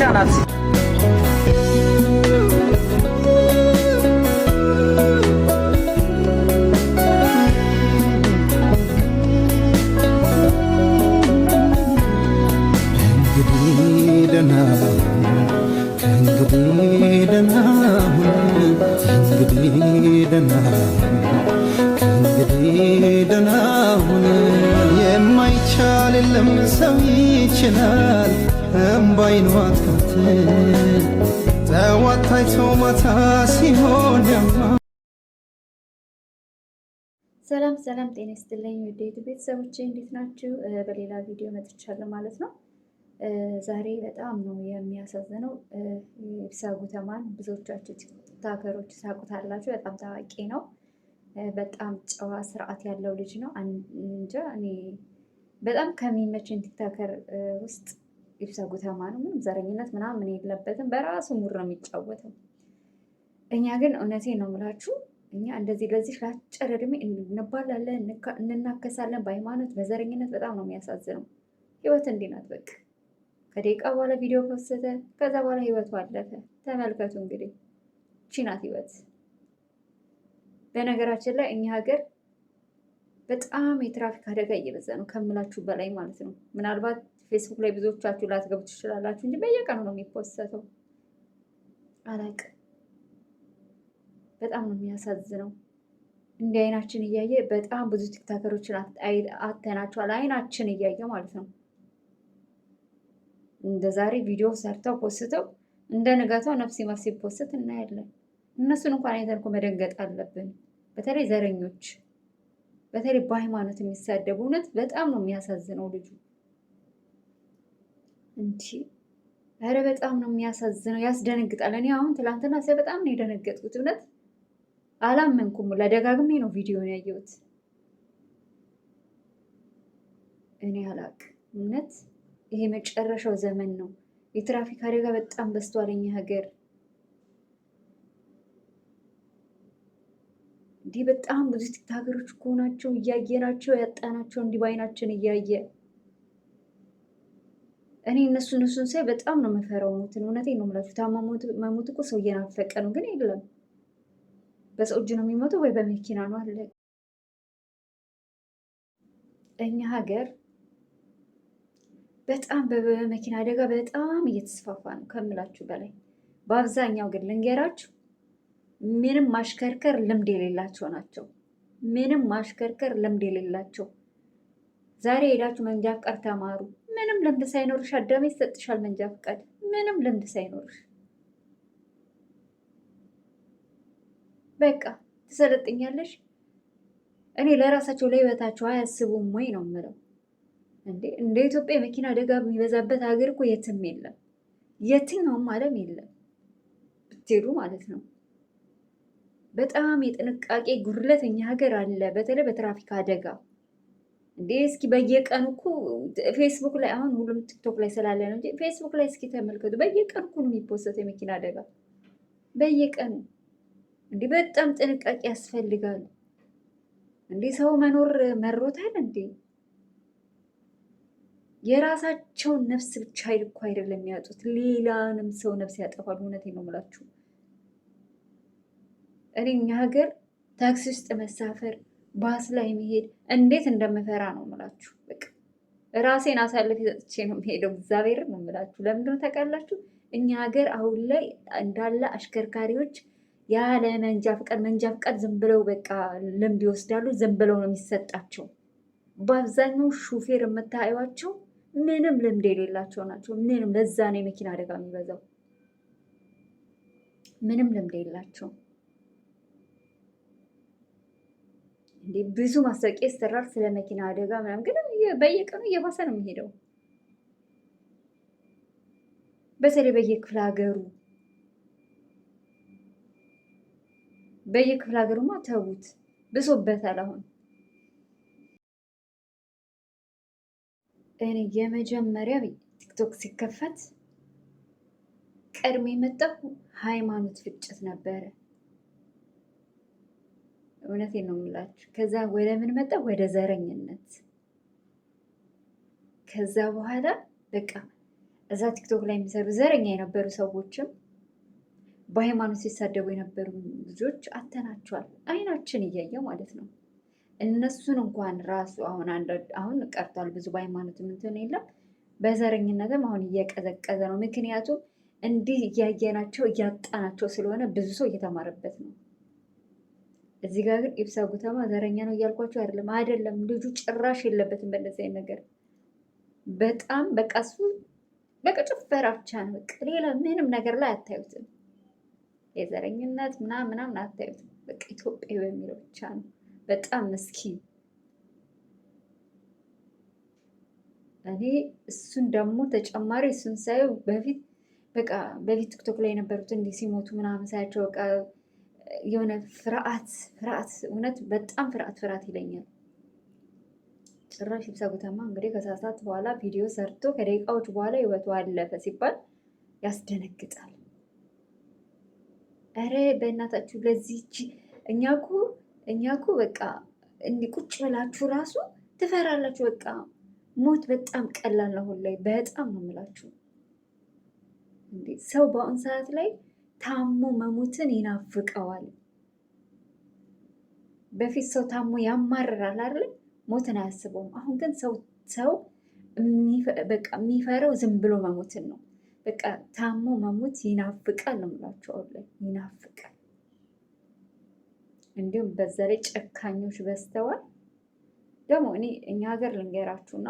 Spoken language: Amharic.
ናት። የማይቻል የለም ሰው ይችላል እምባይን ማጥፋት ጠዋት ታይቶ ማታ ሲሆን ያማ። ሰላም ሰላም፣ ጤና ይስጥልኝ ውድ ቤተሰቦቼ እንዴት ናችሁ? በሌላ ቪዲዮ መጥቻለሁ ማለት ነው። ዛሬ በጣም ነው የሚያሳዝነው። ኢብሳ ጉተማን ብዙዎቻችሁ ቲክቶከሮች ታውቁታላችሁ። በጣም ታዋቂ ነው። በጣም ጨዋ ስርዓት ያለው ልጅ ነው። እንጃ እኔ በጣም ከሚመችን ቲክቶከር ውስጥ ኢብሳ ጉተማ ነው። ምንም ዘረኝነት ምናምን የለበትም። በራሱ ሙድ ነው የሚጫወተው። እኛ ግን እውነቴን ነው የምላችሁ፣ እኛ እንደዚህ ለዚህ ለአጭር እድሜ እንባላለን፣ እንናከሳለን። በሃይማኖት በዘረኝነት በጣም ነው የሚያሳዝነው። ህይወት እንዲህ ናት በቃ። ከደቂቃ በኋላ ቪዲዮ ፖስተ፣ ከዛ በኋላ ህይወቱ አለፈ። ተመልከቱ እንግዲህ ይህች ናት ህይወት። በነገራችን ላይ እኛ ሀገር በጣም የትራፊክ አደጋ እየበዛ ነው ከምላችሁ በላይ ማለት ነው። ምናልባት ፌስቡክ ላይ ብዙዎቻችሁ ላትገቡ ትችላላችሁ እንጂ በየቀኑ ነው የሚፖሰተው። አላቅም፣ በጣም ነው የሚያሳዝነው። እንዲህ አይናችን እያየ በጣም ብዙ ቲክታከሮችን አተናቸዋል። አይናችን እያየ ማለት ነው። እንደ ዛሬ ቪዲዮ ሰርተው ፖስተው እንደ ንጋታው ነፍሲ መፍሲ ፖስት እናያለን። እነሱን እንኳን አይተን እኮ መደንገጥ አለብን። በተለይ ዘረኞች፣ በተለይ በሃይማኖት የሚሳደቡ እውነት በጣም ነው የሚያሳዝነው ልጁ። እንዲ ኧረ በጣም ነው የሚያሳዝነው፣ ያስደነግጣል። እኔ አሁን ትላንትና በጣም ነው የደነገጥኩት። እውነት አላመንኩም። ለደጋግሜ ነው ቪዲዮን ያየሁት። እኔ አላቅም እውነት ይሄ መጨረሻው ዘመን ነው። የትራፊክ አደጋ በጣም በዝቷል እኛ ሀገር። እንዲህ በጣም ብዙ ቲክቶከሮች እኮ ናቸው እያየናቸው ያጣናቸው፣ እንዲህ በአይናችን እያየ እኔ እነሱን ሳይ በጣም ነው የምፈራው። ሞትን እውነቴን ነው የምላችሁ። ታማሞት መሞት እኮ ሰው እየናፈቀ ነው፣ ግን የለም። በሰው እጅ ነው የሚሞተው ወይ በመኪና ነው አለ። እኛ ሀገር በጣም በመኪና አደጋ በጣም እየተስፋፋ ነው ከምላችሁ በላይ። በአብዛኛው ግን ልንገራችሁ፣ ምንም ማሽከርከር ልምድ የሌላቸው ናቸው። ምንም ማሽከርከር ልምድ የሌላቸው። ዛሬ ሄዳችሁ መንጃ ፍቃድ ተማሩ። ምንም ልምድ ሳይኖርሽ አዳሜ ይሰጥሻል መንጃ ፍቃድ፣ ምንም ልምድ ሳይኖርሽ በቃ ትሰለጥኛለሽ። እኔ ለራሳቸው ለህይወታቸው አያስቡም ወይ ነው የምለው። እንደ ኢትዮጵያ የመኪና አደጋ የሚበዛበት ሀገር እኮ የትም የለም፣ የትኛውም ዓለም የለም ብትሄዱ ማለት ነው። በጣም የጥንቃቄ ጉድለት እኛ ሀገር አለ፣ በተለይ በትራፊክ አደጋ። እስኪ በየቀኑ እኮ ፌስቡክ ላይ፣ አሁን ሁሉም ቲክቶክ ላይ ስላለ ነው እንጂ ፌስቡክ ላይ እስኪ ተመልከቱ። በየቀኑ እኮ ነው የሚፖሰተው የመኪና አደጋ በየቀኑ። በጣም ጥንቃቄ ያስፈልጋል። ሰው መኖር መሮታል እንዴ? የራሳቸውን ነፍስ ብቻ እኮ አይደለም የሚያጡት፣ ሌላንም ሰው ነፍስ ያጠፋሉ። እውነቴን ነው የምላችሁ። እኔ እኛ ሀገር ታክሲ ውስጥ መሳፈር፣ ባስ ላይ መሄድ እንዴት እንደምፈራ ነው የምላችሁ። በቃ ራሴን አሳልፌ ሰጥቼ ነው የምሄደው። እግዚአብሔር ነው የምላችሁ። ለምንድነው ታውቃላችሁ? እኛ ሀገር አሁን ላይ እንዳለ አሽከርካሪዎች ያለ መንጃ ፍቃድ ዝም ብለው በቃ ልምድ ይወስዳሉ። ዝም ብለው ነው የሚሰጣቸው። በአብዛኛው ሹፌር የምታዩዋቸው ምንም ልምድ የሌላቸው ናቸው። ምንም፣ ለዛ ነው የመኪና አደጋ የሚበዛው። ምንም ልምድ የላቸው። ብዙ ማስታወቂያ ይሰራል ስለ መኪና አደጋ ምናምን፣ ግን በየቀኑ እየባሰ ነው የሚሄደው። በተለይ በየክፍለ ሀገሩማ ተዉት፣ ብሶበታል አሁን። እኔ የመጀመሪያ ቲክቶክ ሲከፈት ቀድሞ የመጣው ሃይማኖት ፍጭት ነበረ። እውነቴን ነው የምላችሁ። ከዛ ወደ ምን መጣ? ወደ ዘረኝነት። ከዛ በኋላ በቃ እዛ ቲክቶክ ላይ የሚሰሩ ዘረኛ የነበሩ ሰዎችም በሃይማኖት ሲሳደቡ የነበሩ ልጆች አተናቸዋል፣ አይናችን እያየ ማለት ነው። እነሱን እንኳን ራሱ አሁን ቀርቷል። ብዙ በሃይማኖት እንትን የለም፣ በዘረኝነትም አሁን እየቀዘቀዘ ነው። ምክንያቱም እንዲህ እያየናቸው እያጣናቸው ስለሆነ ብዙ ሰው እየተማረበት ነው። እዚህ ጋር ግን ኢብሳ ጉተማ ዘረኛ ነው እያልኳቸው አይደለም። ልጁ ጭራሽ የለበትም በእንደዚህ አይነት ነገር። በጣም በቃ እሱ በቃ ጭፈራ ብቻ ነው። በቃ ሌላ ምንም ነገር ላይ አታዩትም። የዘረኝነት ምናምን አታዩትም። በቃ ኢትዮጵያ በሚለው ብቻ ነው። በጣም ምስኪን። እኔ እሱን ደግሞ ተጨማሪ እሱን ሳየው በፊት ቲክቶክ ላይ የነበሩት እንዲህ ሲሞቱ ምናምን ሳያቸው በቃ የሆነ ፍርሃት እውነት በጣም ፍርሃት ይለኛል። ጭራሽ ኢብሳ ጉተማ እንግዲህ ከሰዓታት በኋላ ቪዲዮ ሰርቶ ከደቂቃዎች በኋላ ህይወቱ አለፈ ሲባል ያስደነግጣል። እረ በእናታችሁ ለዚህች እኛ እኮ በቃ እንዲህ ቁጭ ብላችሁ ራሱ ትፈራላችሁ። በቃ ሞት በጣም ቀላል ነው። ላይ በጣም ነው የምላችሁ። እንዴ ሰው በአሁን ሰዓት ላይ ታሞ መሞትን ይናፍቀዋል። በፊት ሰው ታሞ ያማርራል አይደል? ሞትን አያስበውም። አሁን ግን ሰው በቃ የሚፈራው ዝም ብሎ መሞትን ነው። በቃ ታሞ መሞት ይናፍቃል ነው የምላችሁ። አሁን ላይ ይናፍቃል። እንዲሁም በዛ ላይ ጨካኞች በዝተዋል። ደግሞ እኛ ሀገር ልንገራችሁና